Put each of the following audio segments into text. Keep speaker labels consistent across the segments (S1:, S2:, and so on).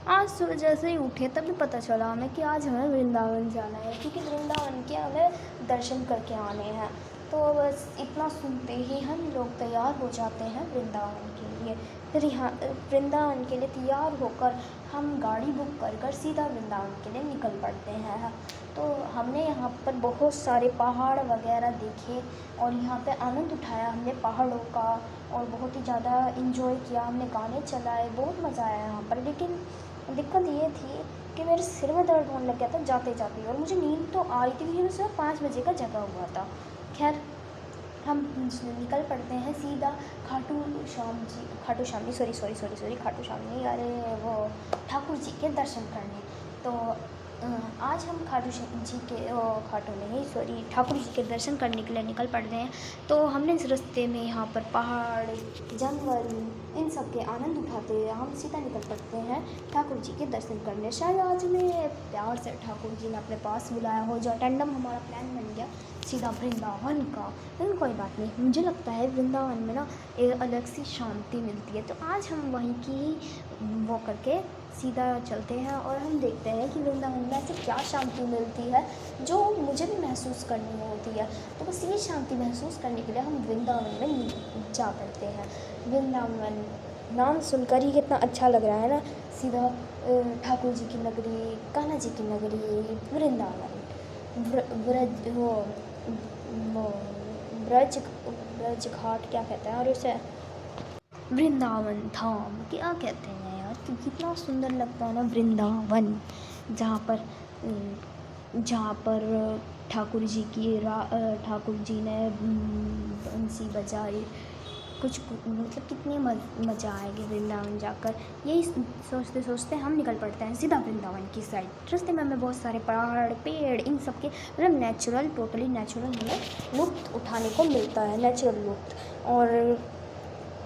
S1: आज सुबह जैसे ही उठे तभी पता चला हमें कि आज हमें वृंदावन जाना है, क्योंकि वृंदावन के हमें दर्शन करके आने हैं। तो बस इतना सुनते ही हम लोग तैयार हो जाते हैं वृंदावन के लिए। फिर यहाँ वृंदावन के लिए तैयार होकर हम गाड़ी बुक कर कर सीधा वृंदावन के लिए निकल पड़ते हैं। तो हमने यहाँ पर बहुत सारे पहाड़ वगैरह देखे और यहाँ पे आनंद उठाया हमने पहाड़ों का, और बहुत ही ज़्यादा इंजॉय किया हमने, गाने चलाए, बहुत मज़ा आया यहाँ पर। लेकिन दिक्कत ये थी कि मेरे सिर में दर्द होने लग गया था जाते जाते, और मुझे नींद तो आ रही थी क्योंकि सुबह 5 बजे का जगा हुआ था। खैर हम निकल पड़ते हैं सीधा खाटू श्याम जी, सॉरी, खाटू श्याम नहीं, अरे वो ठाकुर जी के दर्शन करने। तो आज हम ठाकुर जी के दर्शन करने के लिए निकल पड़ते हैं। तो हमने इस रास्ते में यहाँ पर पहाड़, जंगल, इन सब के आनंद उठाते हुए हम सीधा निकल पड़ते हैं ठाकुर जी के दर्शन करने। शायद आज में प्यार से ठाकुर जी ने अपने पास बुलाया हो, जो अटेंडम हमारा प्लान बन गया सीधा वृंदावन का। लेकिन कोई बात नहीं, मुझे लगता है वृंदावन में ना एक अलग सी शांति मिलती है। तो आज हम वहीं की वो करके सीधा चलते हैं और हम देखते हैं कि वृंदावन में ऐसे क्या शांति मिलती है जो मुझे भी महसूस करनी होती है। तो बस ये शांति महसूस करने के लिए हम वृंदावन में जा पड़ते हैं। वृंदावन नाम सुनकर ही कितना अच्छा लग रहा है ना। सीधा ठाकुर जी की नगरी, कान्हा जी की नगरी, वृंदावन, ब्रज घाट क्या कहते हैं, और उसे वृंदावन धाम क्या कहते हैं यार, कि कितना सुंदर लगता है ना वृंदावन, जहाँ पर ठाकुर जी ने बंसी बजाई। कुछ मतलब कितनी मज़ा आएगी वृंदावन जाकर। यही सोचते सोचते हम निकल पड़ते हैं सीधा वृंदावन की साइड। रास्ते में हमें बहुत सारे पहाड़, पेड़, इन सब के मतलब टोटली नेचुरल हमें लुत्फ़ उठाने को मिलता है, नेचुरल लुत्फ़। और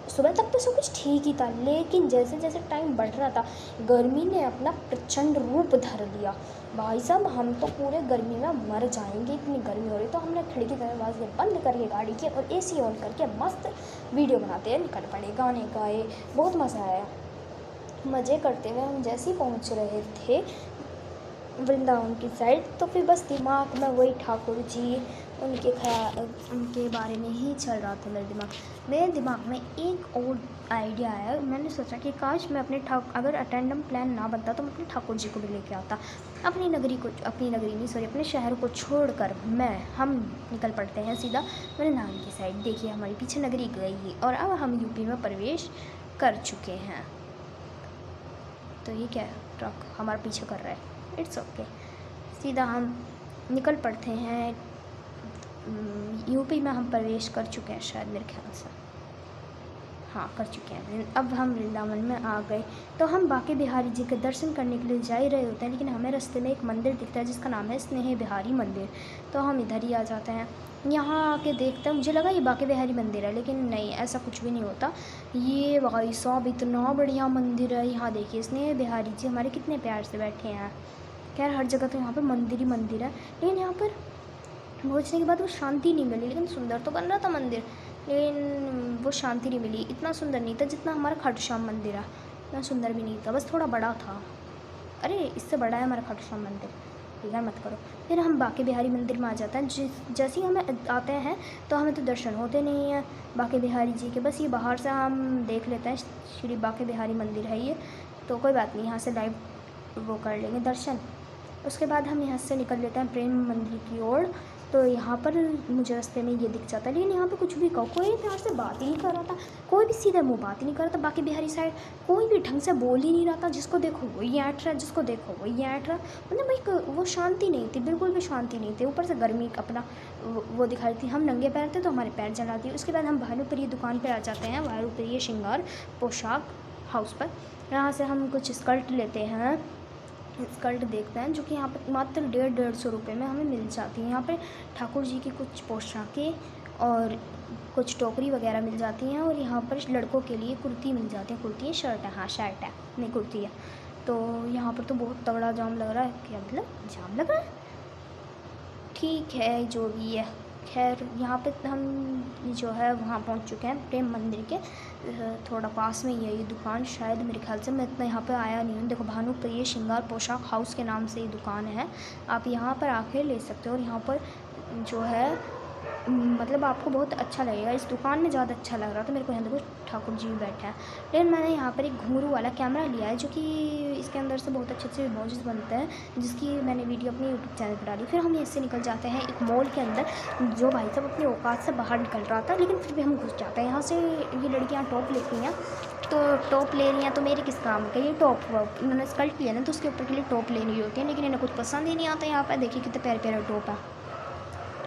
S1: सुबह तक तो सब कुछ ठीक ही था, लेकिन जैसे जैसे टाइम बढ़ रहा था गर्मी ने अपना प्रचंड रूप धर लिया। भाई साहब हम तो पूरे गर्मी में मर जाएंगे, इतनी गर्मी हो रही। तो हमने खिड़की दरवाजे बंद करके गाड़ी के और एसी ऑन करके मस्त वीडियो बनाते हैं निकल पड़े, गाने गाए, बहुत मज़ा आया। मज़े करते हुए हम जैसे ही पहुँच रहे थे वृंदावन की साइड, तो फिर बस दिमाग में वही ठाकुर जी, उनके बारे में ही चल रहा था मेरे दिमाग में एक और आइडिया आया। मैंने सोचा कि काश मैं अगर अटेंडम प्लान ना बनता तो मैं अपने ठाकुर जी को भी लेके आता। अपने शहर को छोड़कर हम निकल पड़ते हैं सीधा वृंदावन की साइड। देखिए हमारी पीछे नगरी गई और अब हम यूपी में प्रवेश कर चुके हैं। तो ये क्या है, ट्रक हमारा पीछे कर रहा है, इट्स ओके। सीधा हम निकल पड़ते हैं, यूपी में हम प्रवेश कर चुके हैं शायद, मेरे ख्याल से हाँ कर चुके हैं। अब हम वृंदावन में आ गए। तो हम बांके बिहारी जी के दर्शन करने के लिए जा ही रहे होते हैं, लेकिन हमें रास्ते में एक मंदिर दिखता है जिसका नाम है स्नेह बिहारी मंदिर। तो हम इधर ही आ जाते हैं। यहाँ आके देखते हैं, मुझे लगा ये बांके बिहारी मंदिर है, लेकिन नहीं, ऐसा कुछ भी नहीं होता। ये भाई साहब इतना बढ़िया मंदिर है। यहाँ देखिए स्नेह बिहारी जी हमारे कितने प्यार से बैठे हैं। खैर हर जगह तो यहाँ पर मंदिर ही मंदिर है, लेकिन यहाँ पर पहुँचने के बाद वो शांति नहीं मिली। लेकिन सुंदर तो बन रहा था मंदिर, लेकिन वो शांति नहीं मिली। इतना सुंदर नहीं था जितना हमारा खाटू श्याम मंदिर है, इतना सुंदर भी नहीं था, बस थोड़ा बड़ा था। अरे इससे बड़ा है हमारा खाटू श्याम मंदिर, बिगाड़ मत करो। फिर हम बांके बिहारी मंदिर में आ जाते हैं। जैसे ही हमें आते हैं तो हमें तो दर्शन होते नहीं हैं बांके बिहारी जी के। बस ये बाहर से हम देख लेते हैं, श्री बांके बिहारी मंदिर है ये, तो कोई बात नहीं, यहाँ से लाइव वो कर लेंगे दर्शन। उसके बाद हम यहाँ से निकल लेते हैं प्रेम मंदिर की ओर। तो यहाँ पर मुझे रास्ते में ये दिख जाता है, लेकिन यहाँ पे कुछ भी कहो, कोई प्यार से बात ही नहीं कर रहा था, कोई भी सीधे मुँह बात ही नहीं कर रहा था। बाकी बिहारी साइड कोई भी ढंग से बोल ही नहीं रहा था, जिसको देखो वही ऐंठ रहा, जिसको देखो वही ऐंठ रहा। मतलब भाई वो शांति नहीं थी, बिल्कुल भी शांति नहीं थी। ऊपर से गर्मी अपना वो दिखा रही थी। हम नंगे पैर थे तो हमारे पैर जला दिए। उसके बाद हम भानुप्रिय दुकान पर आ जाते हैं, भानुप्रिय श्रृंगार पोशाक हाउस पर। यहाँ से हम कुछ स्कर्ट लेते हैं, स्कर्ट देखते हैं, जो कि यहाँ पर मात्र 150 रुपये में हमें मिल जाती है। यहाँ पे ठाकुर जी की कुछ पोशाकें और कुछ टोकरी वगैरह मिल जाती हैं, और यहाँ पर लड़कों के लिए कुर्ती मिल जाती है। कुर्ती है, शर्ट है, हाँ शर्ट है, नहीं कुर्ती है। तो यहाँ पर तो बहुत तगड़ा जाम लग रहा है। क्या मतलब जाम लग रहा है, ठीक है जो भी है, खैर यहाँ पे हम जो है वहाँ पहुँच चुके हैं प्रेम मंदिर के थोड़ा पास में ही है ये दुकान। शायद मेरे ख्याल से मैं इतना यहाँ पे आया नहीं हूँ। देखो, भानुप्रिय श्रृंगार पोशाक हाउस के नाम से ये दुकान है। आप यहाँ पर आके ले सकते हो और यहाँ पर जो है मतलब आपको बहुत अच्छा लगेगा। इस दुकान में ज़्यादा अच्छा लग रहा था मेरे को। यहाँ देखो ठाकुर जी बैठे हैं। लेकिन मैंने यहाँ पर एक घुंघरू वाला कैमरा लिया है जो कि इसके अंदर से बहुत अच्छे अच्छे इमोजीज बनते हैं, जिसकी मैंने वीडियो अपने यूट्यूब चैनल पर डाली। फिर हम इससे निकल जाते हैं एक मॉल के अंदर। जो भाई साहब अपनी औकात से बाहर निकल रहा था, लेकिन फिर भी हम घुस जाते हैं। यहाँ से ये लड़कियाँ टॉप लेती हैं, तो टॉप ले रही हैं तो मेरे किस काम का। ये टॉप इन्होंने स्कर्ट लिया ना, तो उसके ऊपर के लिए टॉप लेनी होती है, लेकिन इन्हें कुछ पसंद ही नहीं आता। यहाँ पर देखिए कितने प्यारे प्यारे टॉप है।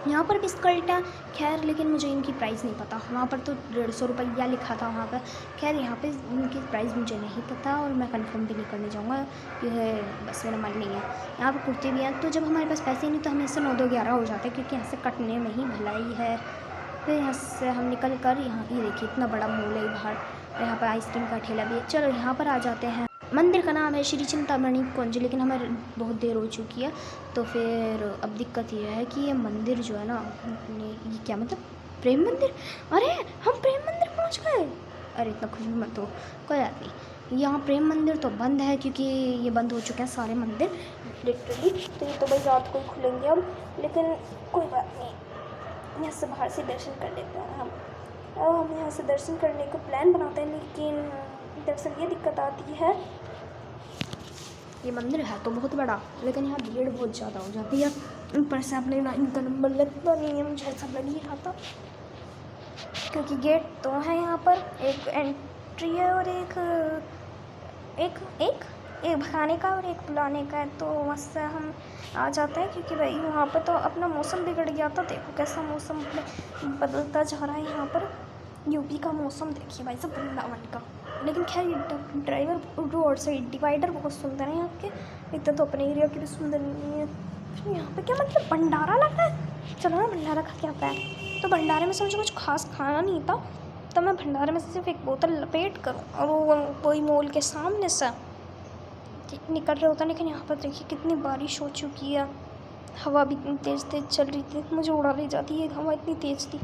S1: यहाँ पर भी स्कर्ट है खैर, लेकिन मुझे इनकी प्राइस नहीं पता। वहाँ पर तो 150 रुपया लिखा था वहाँ पर। खैर यहाँ पे इनकी प्राइस मुझे नहीं पता और मैं कंफर्म भी नहीं करने जाऊँगा, यह बस मेरा मन नहीं है। यहाँ पर कुर्ती भी हैं, तो जब हमारे पास पैसे नहीं तो हम इससे 9-2-11 हो जाते हैं, क्योंकि यहाँ से कटने में ही भलाई है। फिर यहाँ से हम निकल कर यहाँ ये देखिए इतना बड़ा मॉल है बाहर, और यहाँ पर आइसक्रीम का ठेला भी है। चलो यहाँ पर आ जाते हैं। मंदिर का नाम है श्री चिंतामणि कुंज, लेकिन हमें बहुत देर हो चुकी है, तो फिर अब दिक्कत ये है कि ये मंदिर जो है ना, ये क्या मतलब प्रेम मंदिर। अरे हम प्रेम मंदिर पहुंच गए। अरे इतना खुश भी मत हो, कोई बात नहीं। यहाँ प्रेम मंदिर तो बंद है क्योंकि ये बंद हो चुके हैं सारे मंदिर लिटरली। तो ये तो भाई रात को ही खुलेंगे अब, लेकिन कोई बात नहीं, यहाँ से बाहर से दर्शन कर लेते हैं हम। अब हम यहाँ से दर्शन करने का प्लान बनाते हैं, लेकिन दरअसल ये दिक्कत आती है, ये मंदिर है तो बहुत बड़ा, लेकिन यहाँ भीड़ बहुत ज़्यादा हो जाती है। ऊपर से अपने इनका नंबर लगता नहीं है, मुझे ऐसा लग ही रहा था, क्योंकि गेट तो है यहाँ पर, एक एंट्री है और एक भगाने का और एक बुलाने का है। तो वहाँ से हम आ जाते हैं, क्योंकि भाई वहाँ पर तो अपना मौसम बिगड़ गया था। देखो कैसा मौसम बदलता जा रहा है यहाँ पर। यूपी का मौसम देखिए भाई साहब, वृंदावन का। लेकिन खैर ये ड्राइवर रोड साइड डिवाइडर बहुत सुंदर है यहाँ के, इतना तो अपने एरिया की भी सुंदर नहीं है। फिर यहाँ पे क्या मतलब भंडारा लग रहा है। चलो ना भंडारा खा के आता है। तो भंडारे में से मुझे कुछ खास खाना नहीं था, तो मैं भंडारे में से सिर्फ एक बोतल लपेट करूँ और वही मॉल के सामने से निकल रहा होता। लेकिन यहाँ पर देखिए कितनी बारिश हो चुकी है, हवा भी इतनी तेज़ तेज़ चल रही थी, मुझे उड़ा ले जाती है, हवा इतनी तेज़ थी।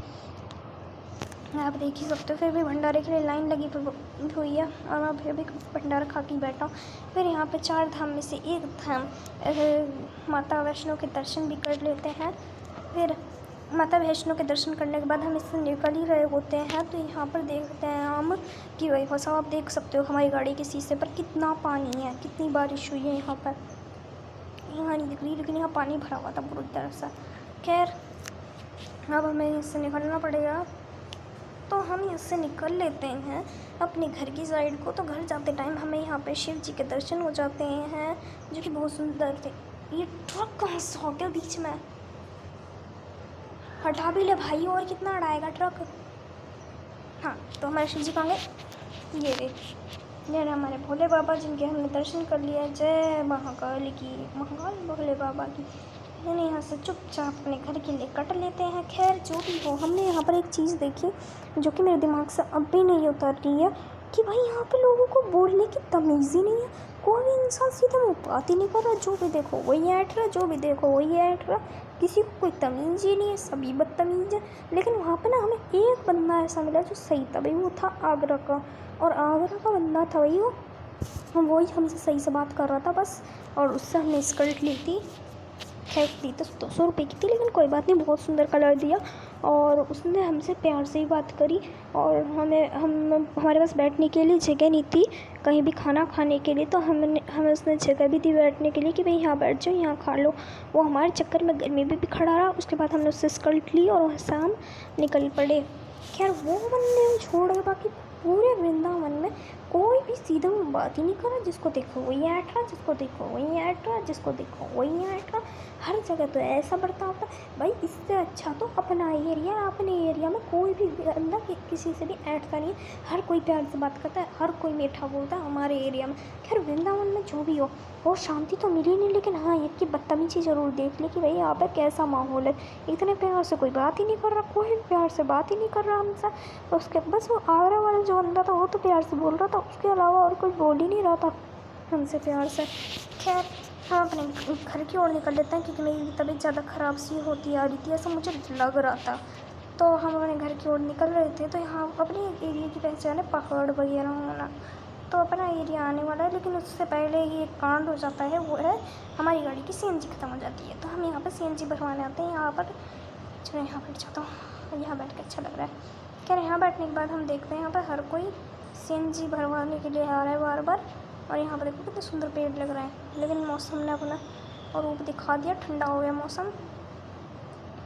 S1: आप देख ही सकते हो। फिर भी भंडारे के लिए लाइन लगी हुई है और मैं फिर भी भंडारा खा के बैठा हूँ। फिर यहाँ पे 4 धाम में से एक धाम माता वैष्णो के दर्शन भी कर लेते हैं। फिर माता वैष्णो के दर्शन करने के बाद हम इससे निकल ही रहे होते हैं, तो यहाँ पर देखते हैं हम कि भाई साहब आप देख सकते हो हमारी गाड़ी के शीशे पर कितना पानी है, कितनी बारिश हुई है। यहाँ पर यहाँ नहीं दिख रही, लेकिन यहाँ पानी भरा हुआ था पूरी तरह से। खैर अब हमें इससे निकलना पड़ेगा, तो हम इससे निकल लेते हैं अपने घर की साइड को। तो घर जाते टाइम हमें यहाँ पे शिव जी के दर्शन हो जाते हैं, जो कि बहुत सुंदर थे। ये ट्रक कहाँ से हो गया बीच में, हटा भी ले भाई, और कितना अड़ाएगा ट्रक। हाँ तो हमारे शिव जी कहाँ गए, ये देख ये हमारे भोले बाबा जिनके हमने दर्शन कर लिया। जय महाकाल की, महाकाल भोले बाबा की। मैंने यहाँ से चुपचाप अपने घर के लिए कट लेते हैं। खैर जो भी हो, हमने यहाँ पर एक चीज़ देखी जो कि मेरे दिमाग से अब भी नहीं उतर रही है, कि भाई यहाँ पे लोगों को बोलने की तमीज़ ही नहीं है। कोई भी इंसान सीधा मुँह बात ही नहीं कर रहा, जो भी देखो वही ऐट रहा, जो भी देखो वही ऐट रहा, किसी को कोई तमीज़ ही नहीं है, सभी बदतमीज़ है। लेकिन वहाँ पे ना हमें एक बंदा ऐसा मिला जो सही था भाई, वो था आगरा का, और आगरा का बंदा था भाई, वही हमसे सही से बात कर रहा था बस। और उससे हमने स्कर्ट ली थी, खैर ली तो 200 रुपये की थी, लेकिन कोई बात नहीं, बहुत सुंदर कलर दिया। और उसने हमसे प्यार से ही बात करी, और हमारे पास बैठने के लिए जगह नहीं थी कहीं भी खाना खाने के लिए, तो हमें उसने जगह भी दी बैठने के लिए कि भाई यहाँ बैठ जाओ, यहाँ खा लो। वो हमारे चक्कर में गर्मी में भी खड़ा रहा। उसके बाद हमने उससे स्कर्ट ली और वहाँ से हम निकल पड़े। खैर वो बंदे हम छोड़ गए, बाकी पूरे वृंदावन में कोई भी सीधा मुँह बात ही नहीं कर रहा। जिसको देखो वही ऐट रहा, जिसको देखो वही ऐट रहा, जिसको देखो वही ऐट रहा। हर जगह तो ऐसा बर्ताव होता है भाई। इससे अच्छा तो अपना एरिया, अपने एरिया में कोई भी बंदा किसी से भी ऐटता नहीं है, हर कोई प्यार से बात करता है, हर कोई मीठा बोलता है हमारे एरिया में। खैर वृंदावन में जो भी हो, वो शांति तो मिली नहीं, लेकिन हाँ एक की बदतमीजी ज़रूर देख ली कि भाई यहाँ पर कैसा माहौल है। इतने प्यार से कोई बात ही नहीं कर रहा, कोई भी प्यार से बात ही नहीं कर रहा हमसे। उसके बस वो आगरा वाला जो बंदा था वो तो प्यार से बोल रहा था, उसके अलावा और कोई बोल ही नहीं रहा था हमसे प्यार से। खैर हम अपने घर की ओर निकल लेते हैं क्योंकि मेरी तबीयत ज़्यादा ख़राब सी होती आ रही थी, ऐसा मुझे लग रहा था। तो हम अपने घर की ओर निकल रहे थे, तो यहाँ अपने एरिया की पहचान है पहाड़ वगैरह होना, तो अपना एरिया आने वाला है। लेकिन उससे पहले ही एक कांड हो जाता है, वो है हमारी गाड़ी की सीएनजी ख़त्म हो जाती है। तो हम यहाँ पर सीएनजी भरवाने आते हैं। यहाँ पर चलो यहाँ बैठ जाता हूँ, यहाँ बैठ के अच्छा लग रहा है। क्या यहाँ बैठने के बाद हम देखते हैं यहाँ पर हर कोई सीएनजी भरवाने के लिए आ रहा है बार बार। और यहाँ पर देखो कितने सुंदर पेड़ लग रहे हैं। लेकिन मौसम ने अपना और रूप दिखा दिया, ठंडा हो गया मौसम।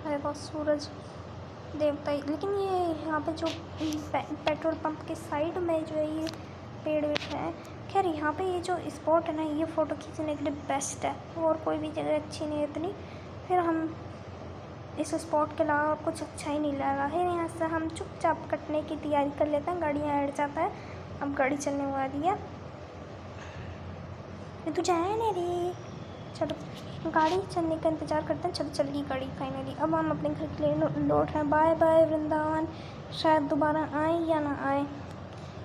S1: देखो सूरज देवता ही। लेकिन ये यहाँ पे जो पेट्रोल पंप के साइड में जो है ये पेड़ है, खैर यहाँ पे ये जो स्पॉट है ना, ये फ़ोटो खींचने के लिए बेस्ट है। और कोई भी जगह अच्छी नहीं है इतनी। फिर हम इस स्पॉट के अलावा कुछ अच्छा ही नहीं लगा है। यहाँ से हम चुपचाप कटने की तैयारी कर लेते हैं। गाड़ी यहाँ हट जाता है, अब गाड़ी चलने वाली है। तू जाए ना रे, चलो गाड़ी चलने का इंतज़ार करते हैं। चल गई गाड़ी फाइनली। अब हम अपने घर के लिए लौट रहे हैं। बाय बाय वृंदावन, शायद दोबारा आए या ना आए।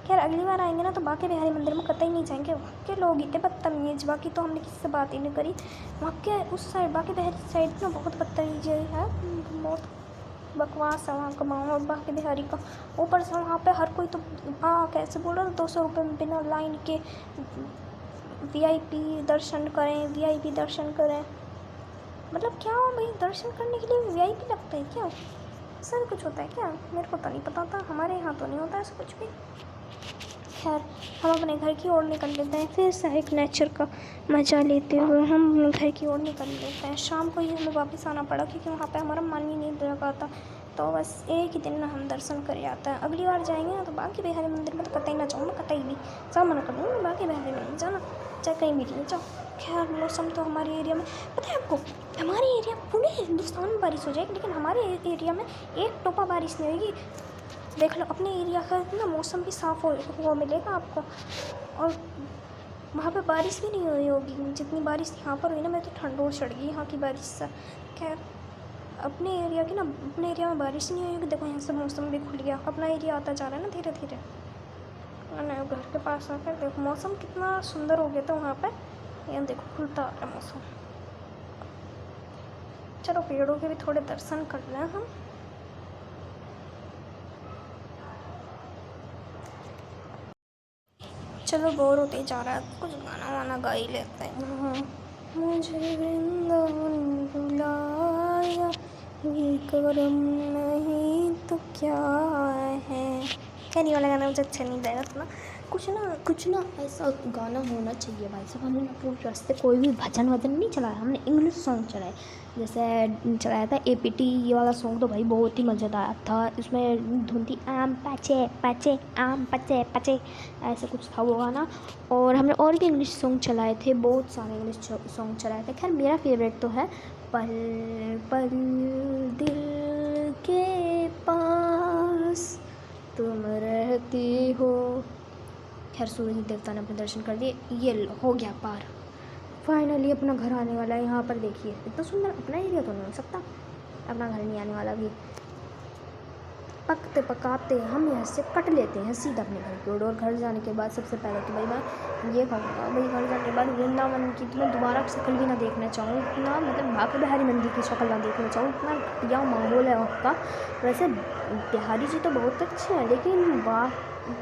S1: खैर अगली बार आएंगे ना तो बांके बिहारी मंदिर में कतई नहीं जाएंगे। वहाँ के लोग ही थे बदतमीज़, बाकी तो हमने किसी से बात ही नहीं करी। वहाँ के उस साइड बांके बिहारी साइड ना बहुत बदतमीज़ी है, बहुत बकवास है वहाँ का माहौल बांके बिहारी का। ऊपर से वहाँ पे हर कोई तो कैसे बोल रहा था 200 रुपये में बिना लाइन के वीआईपी दर्शन करें, वीआईपी दर्शन करें। मतलब क्या भाई, दर्शन करने के लिए वीआईपी लगता है क्या? ऐसा भी कुछ होता है क्या? मेरे को तो नहीं पता था, हमारे यहाँ तो नहीं होता ऐसा कुछ भी। खैर हम अपने घर की ओर निकल लेते हैं। फिर से एक नेचर का मज़ा लेते हुए हम अपने घर की ओर निकल लेते हैं। शाम को ही हमें वापस आना पड़ा क्योंकि वहाँ पे हमारा मन ही नहीं लगा था। तो बस एक ही दिन में हम दर्शन कर आते हैं। अगली बार जाएंगे ना तो बांके बिहारी मंदिर में तो कतई ना जाऊँ, मैं कतई भी सब मना कर दूँगी। बांके बिहारी में नहीं जाना, चाहे कहीं भी नहीं जाओ। खैर मौसम तो हमारे एरिया में पता है आपको, हमारे एरिया पूरे हिंदुस्तान में बारिश हो जाएगी लेकिन हमारे एरिया में एक टोपा बारिश नहीं होगी। देख लो अपने एरिया का ना मौसम भी साफ़ हो मिलेगा आपको। और वहाँ पे बारिश भी नहीं हुई होगी जितनी बारिश यहाँ पर हुई ना। मैं तो ठंडोर चढ़ गई यहाँ की बारिश से। खैर अपने एरिया में बारिश नहीं हुई होगी। देखो यहाँ से मौसम भी खुल गया, अपना एरिया आता जा रहा है ना धीरे धीरे। मैंने घर के पास आकर देखो मौसम कितना सुंदर हो गया था वहाँ पे। यहाँ देखो खुलता आ रहा है मौसम। चलो पेड़ों के भी थोड़े दर्शन कर लें हम। चलो बोर होते जा रहा है, कुछ गाना वाना गा ही लेते हैं। मुझे वृंदावन बुलाया, ये करम नहीं तो क्या है। खैर ये वाला गाना मुझे अच्छा नहीं लगा था ना। कुछ ना ऐसा गाना होना चाहिए भाई साहब। हमने पूरे रास्ते कोई भी भजन नहीं चलाया, हमने इंग्लिश सॉन्ग चलाए। जैसे चलाया था APT, ये वाला सॉन्ग तो भाई बहुत ही मज़ेदार था। इसमें धुन थी आम पचे पचे आम पचे पचे, ऐसा कुछ था वो गाना। और हमने और भी इंग्लिश सॉन्ग चलाए थे, बहुत सारे इंग्लिश सॉन्ग चलाए थे। खैर मेरा फेवरेट तो है पल पल दिल के पास तुम रहती हो। खैर सूरज देवता ने अपने दर्शन कर दिए, ये हो गया पार। फाइनली अपना घर आने वाला है। यहाँ पर देखिए इतना सुंदर, अपना एरिया तो नहीं हो सकता, अपना घर नहीं आने वाला भी। पकते पकाते हम यहाँ से कट लेते हैं सीधा अपने घर की ओर। और घर जाने के बाद सबसे पहले तो भाई मैं ये कहूँगा भाई, घर जाने के बाद वृंदावन की तो मैं दोबारा शक्ल भी ना देखना चाहूँ। इतना मतलब बांके बिहारी मंदिर की शक्ल ना देखना चाहूँ, इतना घटिया माहौल है वहाँ का। वैसे बिहारी जी तो बहुत अच्छे हैं लेकिन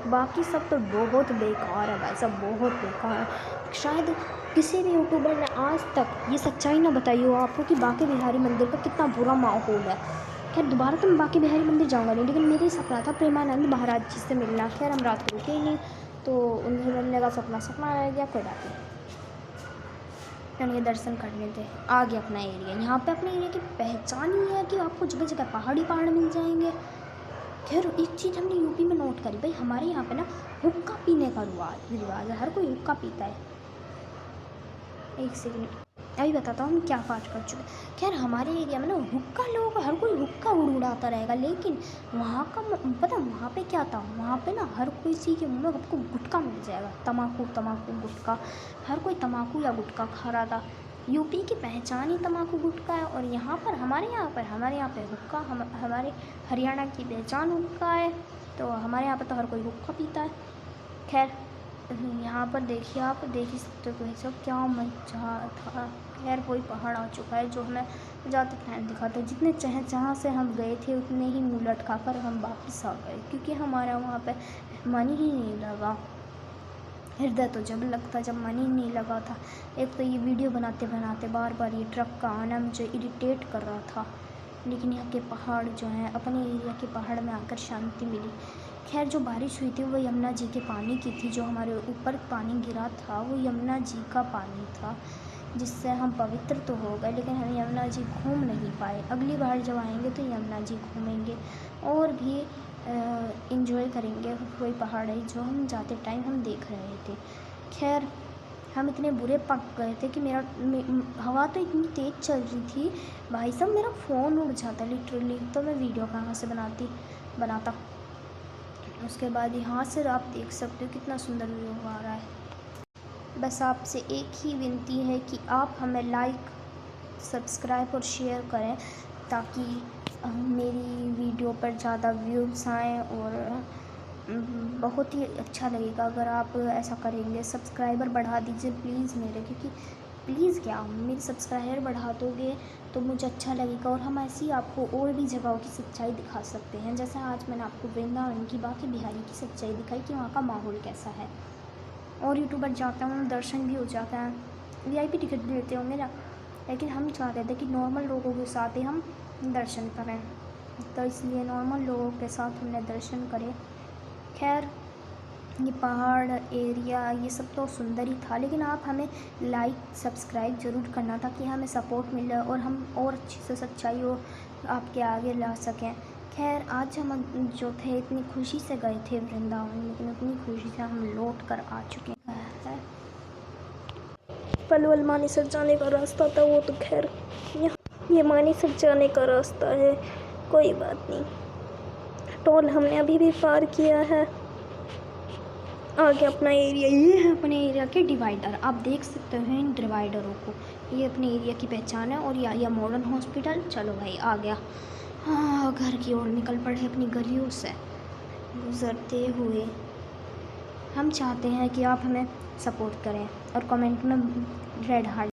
S1: बाकी सब तो बहुत बेकार है भाई साहब, बहुत बेकार है। शायद किसी भी यूट्यूबर ने आज तक ये सच्चाई ना बताई हो आपको कि बांके बिहारी मंदिर का कितना बुरा माहौल है। खैर दोबारा तो मैं बांके बिहारी मंदिर जाऊँगा नहीं, लेकिन मेरा सपना था प्रेमानंद महाराज जी से मिलना। खैर हम रात को रुके ही नहीं, तो उन्हें मिलने का सपना रह गया, कोई बात नहीं। ये दर्शन करने थे, आ गया अपना एरिया। यहाँ पे अपने एरिया की पहचान ही है कि आपको जगह जगह पहाड़ मिल जाएंगे। खैर एक चीज़ हमने यूपी में नोट करी भाई, हमारे यहाँ पे ना हुक्का पीने का रिवाज है, हर कोई हुक्का पीता है। एक सेकंड अभी बताता हूँ हम क्या पाठ कर चुके। खैर हमारे एरिया में ना हुक्का लोग हर कोई हुक्का उड़ाता रहेगा, लेकिन वहाँ का पता वहाँ पे क्या था, वहाँ पे ना हर किसी के मुँह में आपको गुटखा मिल जाएगा। तम्बाकू गुटखा, हर कोई तम्बाकू या गुटखा खा रहा था। यूपी की पहचान ही तम्बाकू गुटखा है। और यहाँ पर हमारे यहाँ पे हुक्का, हमारे हरियाणा की पहचान हुक्का है, तो हमारे यहाँ पर तो हर कोई हुक्का पीता है। खैर यहाँ पर देखिए, आप देख ही सकते हो भाई साहब क्या मजा था। खैर वही पहाड़ आ चुका है जो हमें जाते टाइम दिखा था। जितने जहाँ से हम गए थे उतने ही मुँह लटका कर हम वापस आ गए, क्योंकि हमारा वहाँ पे मन ही नहीं लगा। हृदय तो जब लगता जब मन ही नहीं लगा था। एक तो ये वीडियो बनाते बनाते बार बार ये ट्रक का आना मुझे इरिटेट कर रहा था, लेकिन यहाँ के पहाड़ जो हैं, अपने एरिया के पहाड़ में आकर शांति मिली। खैर जो बारिश हुई थी वो यमुना जी के पानी की थी। जो हमारे ऊपर पानी गिरा था वो यमुना जी का पानी था, जिससे हम पवित्र तो हो गए, लेकिन हम यमुना जी घूम नहीं पाए। अगली बार जब आएंगे तो यमुना जी घूमेंगे और भी इंजॉय करेंगे। वही पहाड़ है जो हम जाते टाइम हम देख रहे थे। खैर हम इतने बुरे पक गए थे कि हवा तो इतनी तेज़ चल रही थी भाई साहब, मेरा फ़ोन उड़ जाता लिटरली। तो मैं वीडियो कहाँ से बनाता। उसके बाद यहाँ से आप देख सकते हो कितना सुंदर व्यू आ रहा है। बस आपसे एक ही विनती है कि आप हमें लाइक, सब्सक्राइब और शेयर करें, ताकि मेरी वीडियो पर ज़्यादा व्यूज़ आएँ और बहुत ही अच्छा लगेगा अगर आप ऐसा करेंगे। सब्सक्राइबर बढ़ा दीजिए प्लीज़ मेरे, क्योंकि प्लीज़ क्या मेरे सब्सक्राइबर बढ़ा दोगे तो मुझे अच्छा लगेगा, और हम ऐसी आपको और भी जगहों की सच्चाई दिखा सकते हैं। जैसे आज मैंने आपको वृंदावन की, बाकी बिहारी की सच्चाई दिखाई कि वहाँ का माहौल कैसा है। और यूट्यूबर जाते हैं, दर्शन भी हो जाता है, VIP टिकट भी लेते होंगे ना, लेकिन हम चाहते थे कि नॉर्मल लोगों के साथ ही हम दर्शन करें, तो इसलिए नॉर्मल लोगों के साथ हमने दर्शन करे। खैर ये पहाड़ एरिया ये सब तो सुंदर ही था, लेकिन आप हमें लाइक सब्सक्राइब ज़रूर करना ताकि हमें सपोर्ट मिले और हम और अच्छी से सच्चाई हो आपके आगे ला सकें। खैर आज हम जो थे इतनी खुशी से गए थे वृंदावन, लेकिन उतनी खुशी से हम लौट कर आ चुके हैं।
S2: पलवल मानेसर जाने का रास्ता था वो तो, खैर ये मानेसर जाने का रास्ता है, कोई बात नहीं। टोल हमने अभी भी पार किया है, आगे अपना एरिया।
S1: ये है अपने एरिया के डिवाइडर, आप देख सकते हैं इन डिवाइडरों को, ये अपने एरिया की पहचान है। और या मॉडर्न हॉस्पिटल। चलो भाई आ गया। हाँ घर की ओर निकल पड़े अपनी गलियों से गुजरते हुए। हम चाहते हैं कि आप हमें सपोर्ट करें और कमेंट में रेड हार्ट